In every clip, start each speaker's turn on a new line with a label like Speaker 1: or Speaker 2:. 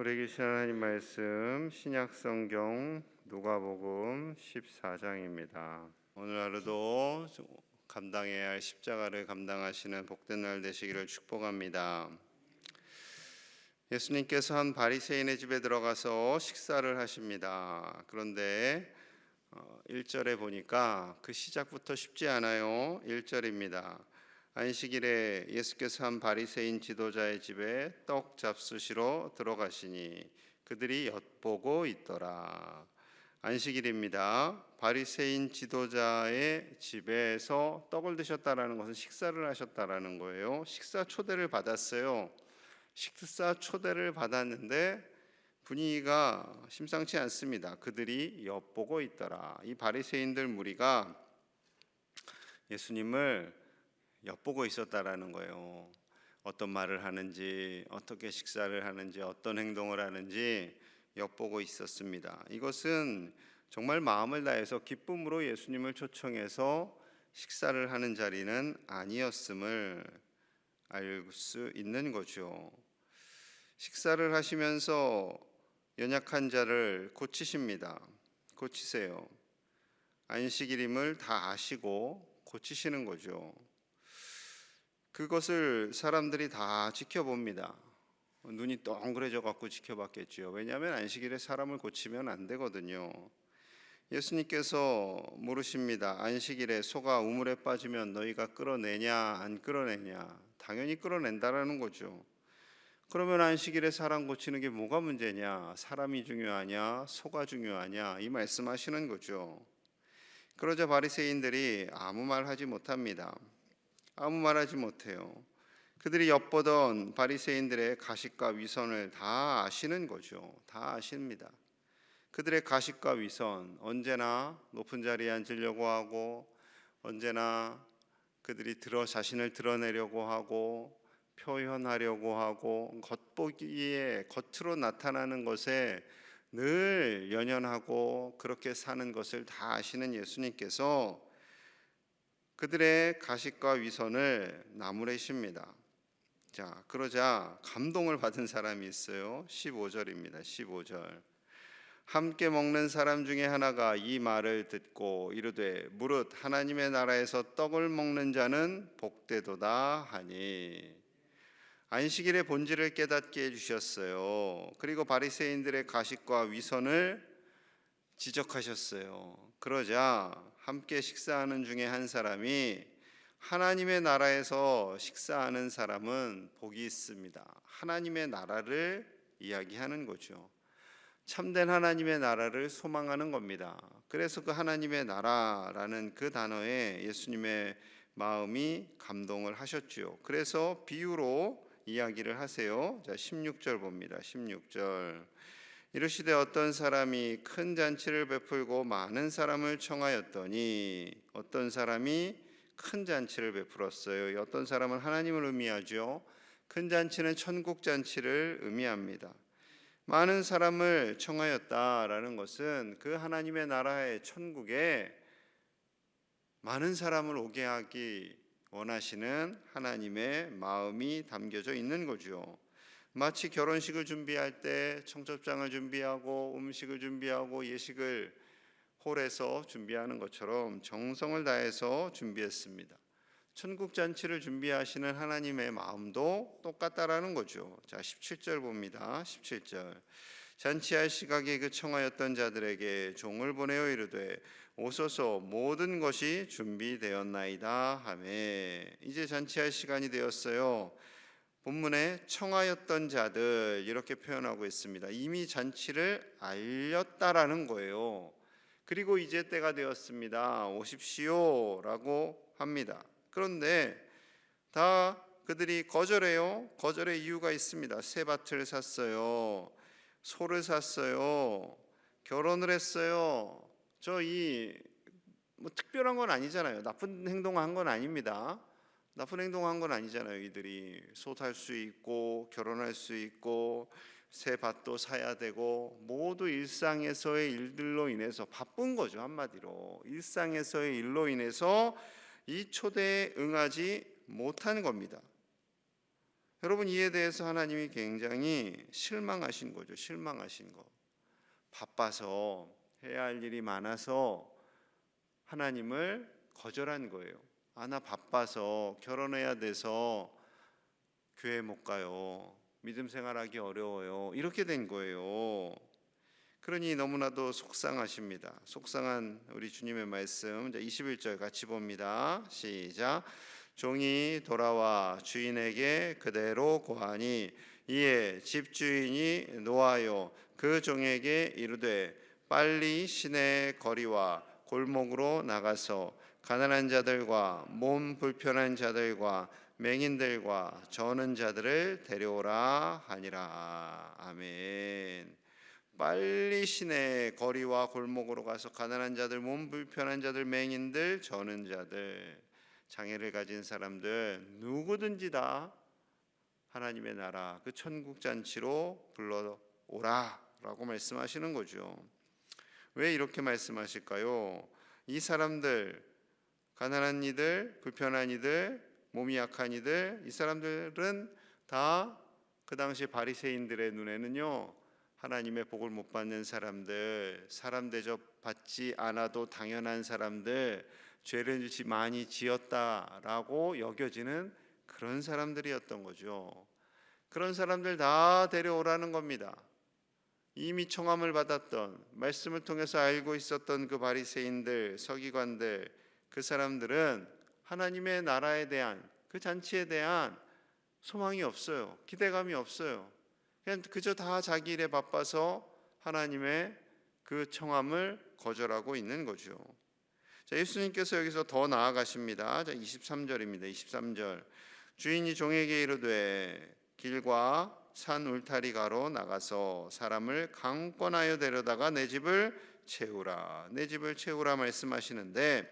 Speaker 1: 우리 계신 하나님 말씀 신약성경 누가복음 14장입니다. 오늘 하루도 감당해야 할 십자가를 감당하시는 복된 날 되시기를 축복합니다. 예수님께서 한 바리새인의 집에 들어가서 식사를 하십니다. 그런데 1절에 보니까 그 시작부터 쉽지 않아요. 1절입니다. 안식일에 예수께서 한 바리새인 지도자의 집에 떡 잡수시러 들어가시니 그들이 엿보고 있더라. 안식일입니다. 바리새인 지도자의 집에서 떡을 드셨다라는 것은 식사를 하셨다라는 거예요. 식사 초대를 받았어요. 식사 초대를 받았는데 분위기가 심상치 않습니다. 그들이 엿보고 있더라. 이 바리새인들 무리가 예수님을 엿보고 있었다라는 거예요. 어떤 말을 하는지, 어떻게 식사를 하는지, 어떤 행동을 하는지 엿보고 있었습니다. 이것은 정말 마음을 다해서 기쁨으로 예수님을 초청해서 식사를 하는 자리는 아니었음을 알 수 있는 거죠. 식사를 하시면서 연약한 자를 고치십니다. 고치세요. 안식일임을 다 아시고 고치시는 거죠. 그것을 사람들이 다 지켜봅니다. 눈이 똥그래져 갖고 지켜봤겠죠. 왜냐하면 안식일에 사람을 고치면 안 되거든요. 예수님께서 물으십니다. 안식일에 소가 우물에 빠지면 너희가 끌어내냐 안 끌어내냐? 당연히 끌어낸다라는 거죠. 그러면 안식일에 사람 고치는 게 뭐가 문제냐? 사람이 중요하냐? 소가 중요하냐? 이 말씀하시는 거죠. 그러자 바리새인들이 아무 말 하지 못합니다. 아무 말하지 못해요. 그들이 엿보던 바리새인들의 가식과 위선을 다 아시는 거죠. 다 아십니다. 그들의 가식과 위선, 언제나 높은 자리에 앉으려고 하고, 언제나 그들이 자신을 드러내려고 하고, 표현하려고 하고, 겉보기에 겉으로 나타나는 것에 늘 연연하고 그렇게 사는 것을 다 아시는 예수님께서 그들의 가식과 위선을 나무래십니다. 자, 그러자 감동을 받은 사람이 있어요. 15절입니다. 15절. 함께 먹는 사람 중에 하나가 이 말을 듣고 이르되 무릇 하나님의 나라에서 떡을 먹는 자는 복되도다 하니. 안식일의 본질을 깨닫게 해주셨어요. 그리고 바리새인들의 가식과 위선을 지적하셨어요. 그러자 함께 식사하는 중에 한 사람이 하나님의 나라에서 식사하는 사람은 복이 있습니다. 하나님의 나라를 이야기하는 거죠. 참된 하나님의 나라를 소망하는 겁니다. 그래서 그 하나님의 나라라는 그 단어에 예수님의 마음이 감동을 하셨죠. 그래서 비유로 이야기를 하세요. 자, 16절 봅니다. 16절. 이르시되 어떤 사람이 큰 잔치를 베풀고 많은 사람을 청하였더니 어떤 사람이 큰 잔치를 베풀었어요. 어떤 사람은 하나님을 의미하죠. 큰 잔치는 천국 잔치를 의미합니다. 많은 사람을 청하였다라는 것은 그 하나님의 나라의 천국에 많은 사람을 오게 하기 원하시는 하나님의 마음이 담겨져 있는 거죠. 마치 결혼식을 준비할 때 청첩장을 준비하고 음식을 준비하고 예식을 홀에서 준비하는 것처럼 정성을 다해서 준비했습니다. 천국 잔치를 준비하시는 하나님의 마음도 똑같다라는 거죠. 자, 17절 봅니다. 17절. 잔치할 시각에 그 청하였던 자들에게 종을 보내어 이르되 오소서 모든 것이 준비되었나이다 하매. 이제 잔치할 시간이 되었어요. 본문에 청하였던 자들 이렇게 표현하고 있습니다. 이미 잔치를 알렸다라는 거예요. 그리고 이제 때가 되었습니다. 오십시오라고 합니다. 그런데 다 그들이 거절해요. 거절의 이유가 있습니다. 새 밭을 샀어요. 소를 샀어요. 결혼을 했어요. 뭐 특별한 건 아니잖아요. 나쁜 행동한 건 아닙니다. 나쁜 행동한 건 아니잖아요. 이들이 소 살 수 있고 결혼할 수 있고 새 밭도 사야 되고 모두 일상에서의 일들로 인해서 바쁜 거죠. 한마디로 일상에서의 일로 인해서 이 초대에 응하지 못한 겁니다. 여러분, 이에 대해서 하나님이 굉장히 실망하신 거죠. 실망하신 거. 바빠서 해야 할 일이 많아서 하나님을 거절한 거예요. 나 바빠서 결혼해야 돼서 교회 못 가요. 믿음 생활하기 어려워요. 이렇게 된 거예요. 그러니 너무나도 속상하십니다. 속상한 우리 주님의 말씀 21절 같이 봅니다. 시작. 종이 돌아와 주인에게 그대로 고하니 이에 집주인이 노하여 그 종에게 이르되 빨리 시내 거리와 골목으로 나가서 가난한 자들과 몸 불편한 자들과 맹인들과 저는 자들을 데려오라 하니라. 아멘. 빨리 시내 거리와 골목으로 가서 가난한 자들, 몸 불편한 자들, 맹인들, 저는 자들, 장애를 가진 사람들 누구든지 다 하나님의 나라 그 천국 잔치로 불러오라라고 말씀하시는 거죠. 왜 이렇게 말씀하실까요? 이 사람들, 가난한 이들, 불편한 이들, 몸이 약한 이들, 이 사람들은 다 그 당시 바리새인들의 눈에는요, 하나님의 복을 못 받는 사람들, 사람 대접 받지 않아도 당연한 사람들, 죄를 많이 지었다라고 여겨지는 그런 사람들이었던 거죠. 그런 사람들 다 데려오라는 겁니다. 이미 청함을 받았던, 말씀을 통해서 알고 있었던 그 바리새인들, 서기관들, 그 사람들은 하나님의 나라에 대한, 그 잔치에 대한 소망이 없어요. 기대감이 없어요. 그냥 그저 다 자기 일에 바빠서 하나님의 그 청함을 거절하고 있는 거죠. 자, 예수님께서 여기서 더 나아가십니다. 자, 23절입니다. 23절. 주인이 종에게 이르되 길과 산 울타리가로 나가서 사람을 강권하여 데려다가 내 집을 채우라. 내 집을 채우라 말씀하시는데,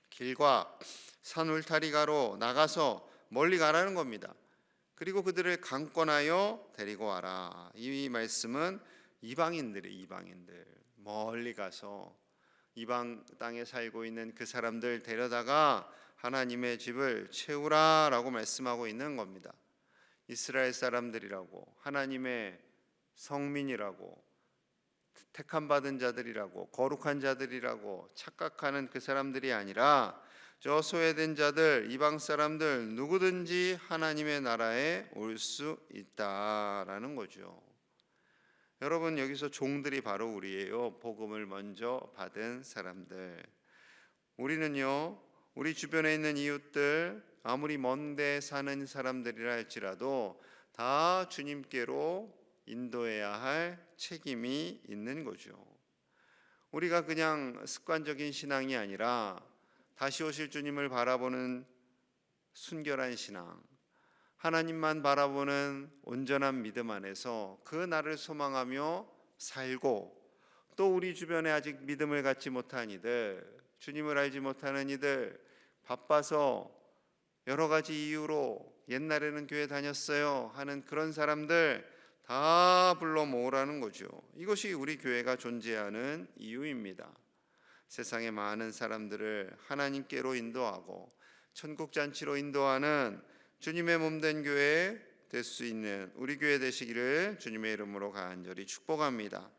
Speaker 1: 길과 산 울타리가로 나가서 멀리 가라는 겁니다. 그리고 그들을 강권하여 데리고 와라. 이 말씀은 이방인들 멀리 가서 이방 땅에 살고 있는 그 사람들 데려다가 하나님의 집을 채우라라고 말씀하고 있는 겁니다. 이스라엘 사람들이라고, 하나님의 성민이라고, 택함 받은 자들이라고, 거룩한 자들이라고 착각하는 그 사람들이 아니라 저 소외된 자들, 이방 사람들 누구든지 하나님의 나라에 올 수 있다라는 거죠. 여러분, 여기서 종들이 바로 우리예요. 복음을 먼저 받은 사람들. 우리는요, 우리 주변에 있는 이웃들, 아무리 먼데 사는 사람들이라 할지라도 다 주님께로 인도해야 할 책임이 있는 거죠. 우리가 그냥 습관적인 신앙이 아니라 다시 오실 주님을 바라보는 순결한 신앙, 하나님만 바라보는 온전한 믿음 안에서 그 날을 소망하며 살고, 또 우리 주변에 아직 믿음을 갖지 못한 이들, 주님을 알지 못하는 이들, 바빠서 여러 가지 이유로 옛날에는 교회 다녔어요 하는 그런 사람들 다 불러 모으라는 거죠. 이것이 우리 교회가 존재하는 이유입니다. 세상의 많은 사람들을 하나님께로 인도하고 천국 잔치로 인도하는 주님의 몸된 교회 될 수 있는 우리 교회 되시기를 주님의 이름으로 간절히 축복합니다.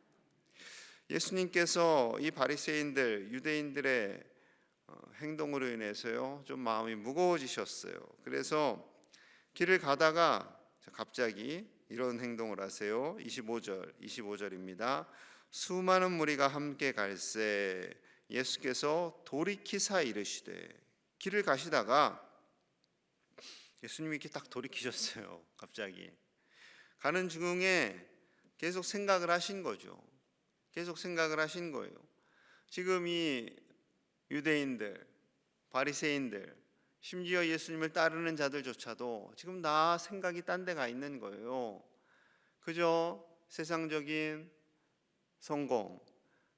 Speaker 1: 예수님께서 이 바리새인들, 유대인들의 행동으로 인해서요, 좀 마음이 무거워지셨어요. 그래서 길을 가다가 갑자기 이런 행동을 하세요. 25절입니다. 수많은 무리가 함께 갈새 예수께서 돌이키사 이르시되, 길을 가시다가 예수님이 이렇게 딱 돌이키셨어요. 갑자기 가는 중에 계속 생각을 하신 거죠. 계속 생각을 하신 거예요. 지금 이 유대인들, 바리새인들, 심지어 예수님을 따르는 자들조차도 지금 다 생각이 딴 데 가 있는 거예요. 그저 세상적인 성공,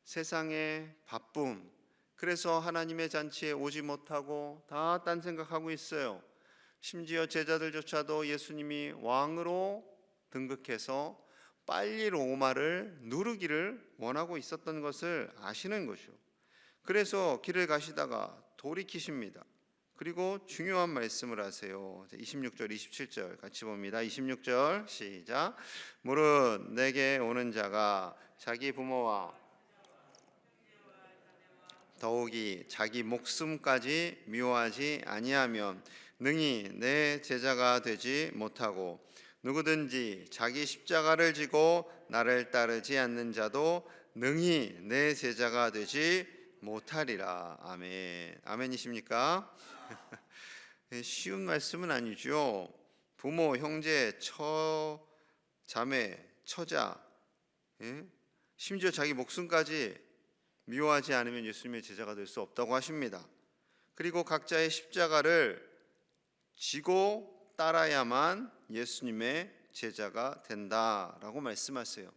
Speaker 1: 세상의 바쁨, 그래서 하나님의 잔치에 오지 못하고 다 딴 생각하고 있어요. 심지어 제자들조차도 예수님이 왕으로 등극해서 빨리 로마를 누르기를 원하고 있었던 것을 아시는 거죠. 그래서 길을 가시다가 돌이키십니다. 그리고 중요한 말씀을 하세요. 26절, 27절 같이 봅니다. 26절 시작. 무릇 내게 오는 자가 자기 부모와 더욱이 자기 목숨까지 미워하지 아니하면 능히 내 제자가 되지 못하고 누구든지 자기 십자가를 지고 나를 따르지 않는 자도 능히 내 제자가 되지 못하리라. 아멘. 아멘이십니까? 쉬운 말씀은 아니죠. 부모, 형제, 자매, 처자, 심지어 자기 목숨까지 미워하지 않으면 예수님의 제자가 될 수 없다고 하십니다. 그리고 각자의 십자가를 지고 따라야만 예수님의 제자가 된다라고 말씀하세요.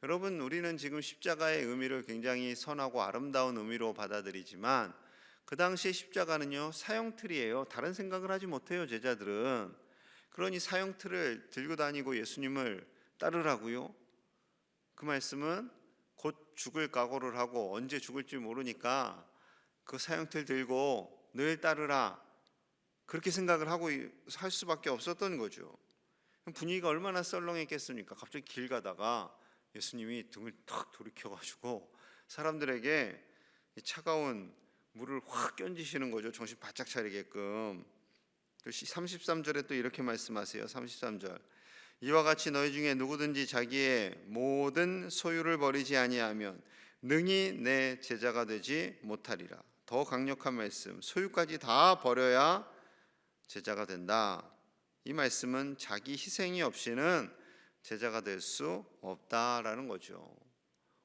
Speaker 1: 여러분, 우리는 지금 십자가의 의미를 굉장히 선하고 아름다운 의미로 받아들이지만 그 당시의 십자가는요, 사형틀이에요. 다른 생각을 하지 못해요, 제자들은. 그러니 사형틀을 들고 다니고 예수님을 따르라고요? 그 말씀은 곧 죽을 각오를 하고 언제 죽을지 모르니까 그 사형틀 들고 늘 따르라, 그렇게 생각을 하고 살 수밖에 없었던 거죠. 분위기가 얼마나 썰렁했겠습니까? 갑자기 길 가다가 예수님이 등을 탁 돌이켜가지고 사람들에게 차가운 물을 확 끼얹으시는 거죠. 정신 바짝 차리게끔. 33절에 또 이렇게 말씀하세요. 33절. 이와 같이 너희 중에 누구든지 자기의 모든 소유를 버리지 아니하면 능히 내 제자가 되지 못하리라. 더 강력한 말씀. 소유까지 다 버려야 제자가 된다. 이 말씀은 자기 희생이 없이는 제자가 될 수 없다라는 거죠.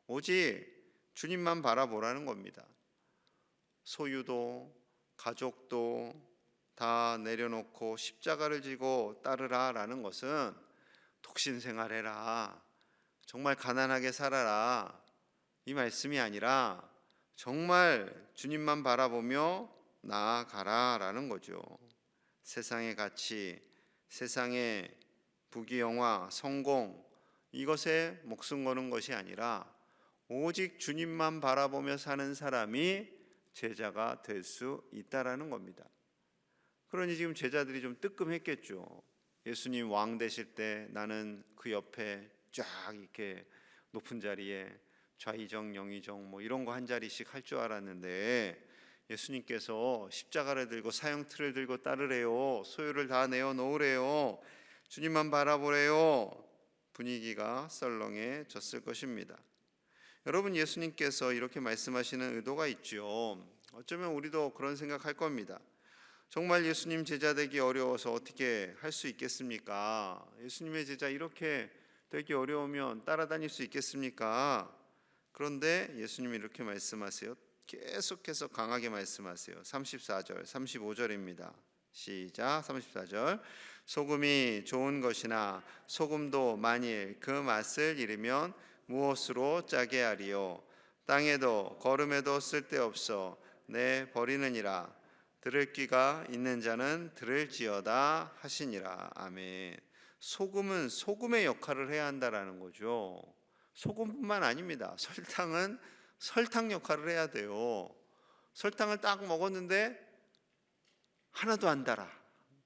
Speaker 1: 오직 주님만 바라보라는 겁니다. 소유도 가족도 다 내려놓고 십자가를 지고 따르라라는 것은 독신생활해라, 정말 가난하게 살아라, 이 말씀이 아니라 정말 주님만 바라보며 나아가라라는 거죠. 세상의 가치, 세상의 부귀영화, 성공, 이것에 목숨 거는 것이 아니라 오직 주님만 바라보며 사는 사람이 제자가 될 수 있다라는 겁니다. 그러니 지금 제자들이 좀 뜨끔했겠죠. 예수님 왕 되실 때 나는 그 옆에 쫙 이렇게 높은 자리에 좌의정, 영의정 뭐 이런 거 한 자리씩 할 줄 알았는데 예수님께서 십자가를 들고 사형틀을 들고 따르래요. 소유를 다 내어놓으래요. 주님만 바라보래요. 분위기가 썰렁해졌을 것입니다. 여러분, 예수님께서 이렇게 말씀하시는 의도가 있죠. 어쩌면 우리도 그런 생각할 겁니다. 정말 예수님 제자 되기 어려워서 어떻게 할 수 있겠습니까? 예수님의 제자 이렇게 되기 어려우면 따라다닐 수 있겠습니까? 그런데 예수님이 이렇게 말씀하세요. 계속해서 강하게 말씀하세요. 34절, 35절입니다. 시작. 34절. 소금이 좋은 것이나 소금도 만일 그 맛을 잃으면 무엇으로 짜게 하리요? 땅에도 거름에도 쓸데없어 내 버리느니라. 들을 귀가 있는 자는 들을지어다 하시니라. 아멘. 소금은 소금의 역할을 해야 한다라는 거죠. 소금뿐만 아닙니다. 설탕은 설탕 역할을 해야 돼요. 설탕을 딱 먹었는데 하나도 안 달아.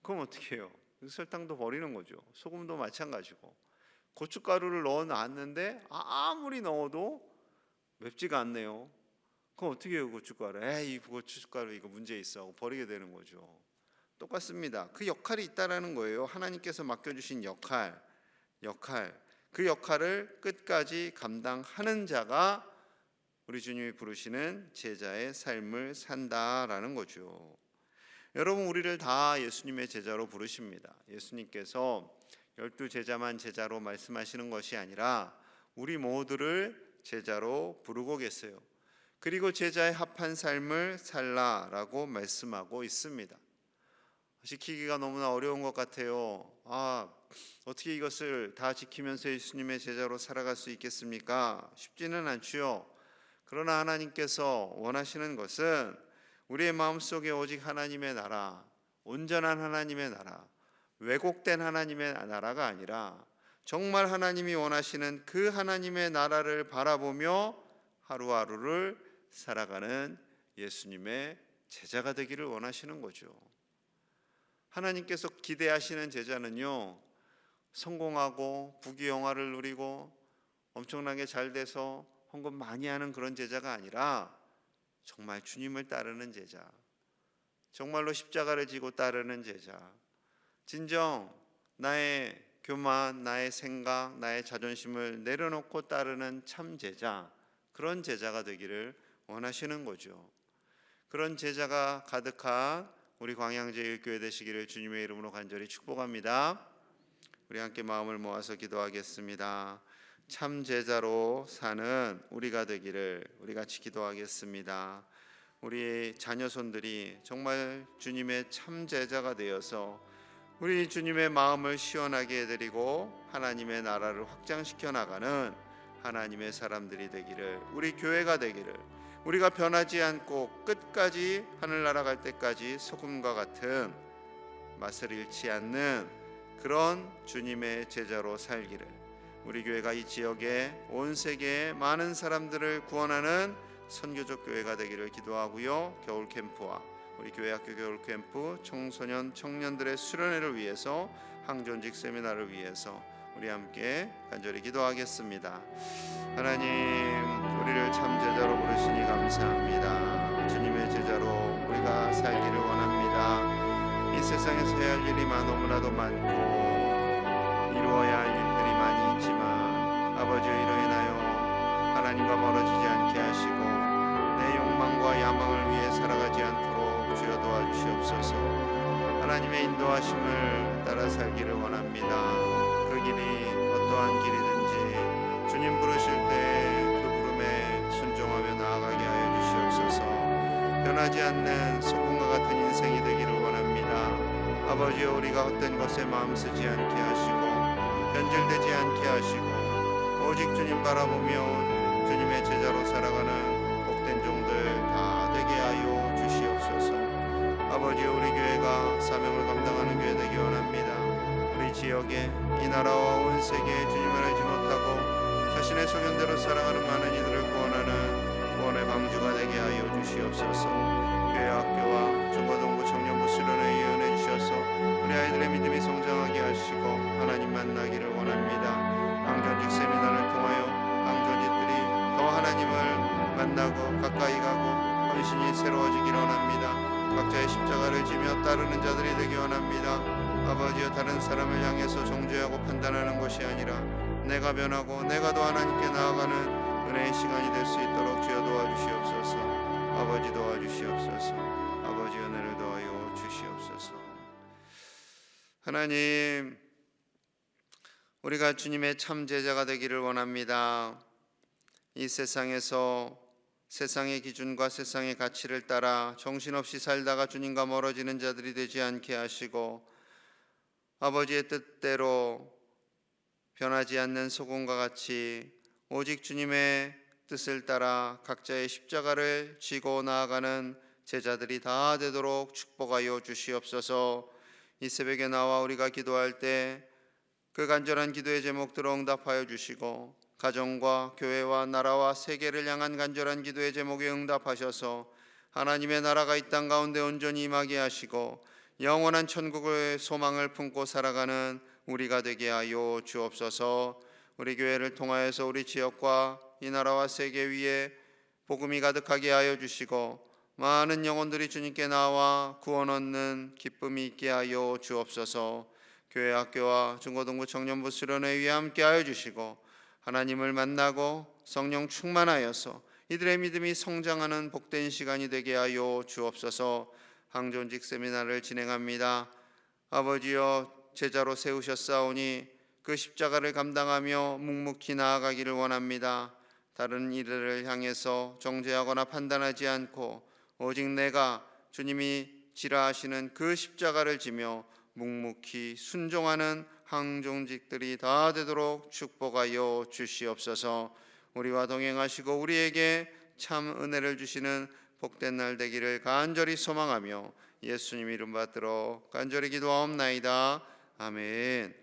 Speaker 1: 그럼 어떻게 해요? 설탕도 버리는 거죠. 소금도 마찬가지고. 고춧가루를 넣어 놨는데 아무리 넣어도 맵지가 않네요. 그럼 어떻게 해요? 고춧가루. 에이, 고춧가루 이거 문제 있어 하고 버리게 되는 거죠. 똑같습니다. 그 역할이 있다라는 거예요. 하나님께서 맡겨주신 역할. 그 역할을 끝까지 감당하는 자가 우리 주님이 부르시는 제자의 삶을 산다라는 거죠. 여러분, 우리를 다 예수님의 제자로 부르십니다. 예수님께서 12제자만 제자로 말씀하시는 것이 아니라 우리 모두를 제자로 부르고 계세요. 그리고 제자의 합한 삶을 살라라고 말씀하고 있습니다. 지키기가 너무나 어려운 것 같아요. 어떻게 이것을 다 지키면서 예수님의 제자로 살아갈 수 있겠습니까? 쉽지는 않지요. 그러나 하나님께서 원하시는 것은 우리의 마음속에 오직 하나님의 나라, 온전한 하나님의 나라, 왜곡된 하나님의 나라가 아니라 정말 하나님이 원하시는 그 하나님의 나라를 바라보며 하루하루를 살아가는 예수님의 제자가 되기를 원하시는 거죠. 하나님께서 기대하시는 제자는요, 성공하고 부귀영화를 누리고 엄청나게 잘 돼서 헌금 많이 하는 그런 제자가 아니라 정말 주님을 따르는 제자, 정말로 십자가를 지고 따르는 제자, 진정 나의 교만, 나의 생각, 나의 자존심을 내려놓고 따르는 참 제자, 그런 제자가 되기를 원하시는 거죠. 그런 제자가 가득한 우리 광양제일교회 되시기를 주님의 이름으로 간절히 축복합니다. 우리 함께 마음을 모아서 기도하겠습니다. 참 제자로 사는 우리가 되기를 우리 같이 기도하겠습니다. 우리 자녀손들이 정말 주님의 참 제자가 되어서 우리 주님의 마음을 시원하게 해드리고 하나님의 나라를 확장시켜 나가는 하나님의 사람들이 되기를, 우리 교회가 되기를, 우리가 변하지 않고 끝까지 하늘나라 갈 때까지 소금과 같은 맛을 잃지 않는 그런 주님의 제자로 살기를, 우리 교회가 이 지역에 온 세계의 많은 사람들을 구원하는 선교적 교회가 되기를 기도하고요. 겨울 캠프와 우리 교회 학교 겨울 캠프 청소년 청년들의 수련회를 위해서, 항존직 세미나를 위해서 우리 함께 간절히 기도하겠습니다. 하나님, 우리를 참 제자로 부르시니 감사합니다. 주님의 제자로 우리가 살기를 원합니다. 이 세상에서 해야 할 일이 너무나도 많고 이루어야 할 일들이 많이 있지만 아버지여, 이로 인하여 하나님과 멀어지지 않게 하시고 내 욕망과 야망을 위해 살아가지 않도록 주여 도와주시옵소서. 하나님의 인도하심을 따라 살기를 원합니다. 그 길이 어떠한 길이든지 주님 부르실 때 그 부름에 순종하며 나아가게 하여 주시옵소서. 변하지 않는 소금과 같은 인생이 되기를 원합니다. 아버지여, 우리가 헛된 것에 마음 쓰지 않게 하시고 변질되지 않게 하시고 오직 주님 바라보며 주님의 제자로 살아가는 복된 종들 다 되게 하여 주시옵소서. 아버지여, 우리 교회가 사명을 감당하는 교회 되기 원합니다. 우리 지역에, 이 나라와 온 세계에 주님을 알지 못하고 자신의 소견대로 살아가는 많은 이들을 구원하는 구원의 방주가 되게 하여 주시옵소서. 교회 학교와 중고등부 청년부 수련회에 예언해 주셔서 우리 아이들의 믿음이 성장하게 하시고 하나님 만나기를 원합니다. 항존직 세미나를 통하여 항존직들이 더 하나님을 만나고 가까이 가고 헌신이 새로워지기를 원합니다. 각자의 십자가를 지며 따르는 자들이 되기 원합니다. 아버지여, 다른 사람을 향해서 정죄하고 판단하는 것이 아니라 내가 변하고 내가 더 하나님께 나아가는 은혜의 시간이 될 수 있도록 주여 도와주시옵소서. 아버지 도와주시옵소서. 아버지 은혜를 더하여 주시옵소서. 하나님, 우리가 주님의 참 제자가 되기를 원합니다. 이 세상에서 세상의 기준과 세상의 가치를 따라 정신없이 살다가 주님과 멀어지는 자들이 되지 않게 하시고 아버지의 뜻대로 변하지 않는 소금과 같이 오직 주님의 뜻을 따라 각자의 십자가를 지고 나아가는 제자들이 다 되도록 축복하여 주시옵소서. 이 새벽에 나와 우리가 기도할 때 그 간절한 기도의 제목들을 응답하여 주시고 가정과 교회와 나라와 세계를 향한 간절한 기도의 제목에 응답하셔서 하나님의 나라가 이 땅 가운데 온전히 임하게 하시고 영원한 천국의 소망을 품고 살아가는 우리가 되게 하여 주옵소서. 우리 교회를 통하여서 우리 지역과 이 나라와 세계 위에 복음이 가득하게 하여 주시고 많은 영혼들이 주님께 나와 구원 얻는 기쁨이 있게 하여 주옵소서. 교회 학교와 중고등부 청년부 수련회 위에 함께 하여 주시고 하나님을 만나고 성령 충만하여서 이들의 믿음이 성장하는 복된 시간이 되게 하여 주옵소서. 항존직 세미나를 진행합니다. 아버지여, 제자로 세우셨사오니 그 십자가를 감당하며 묵묵히 나아가기를 원합니다. 다른 이들을 향해서 정죄하거나 판단하지 않고 오직 내가 주님이 지라 하시는 그 십자가를 지며 묵묵히 순종하는 항존직들이 다 되도록 축복하여 주시옵소서. 우리와 동행하시고 우리에게 참 은혜를 주시는 복된 날 되기를 간절히 소망하며 예수님 이름 받들어 간절히 기도하옵나이다. 아멘.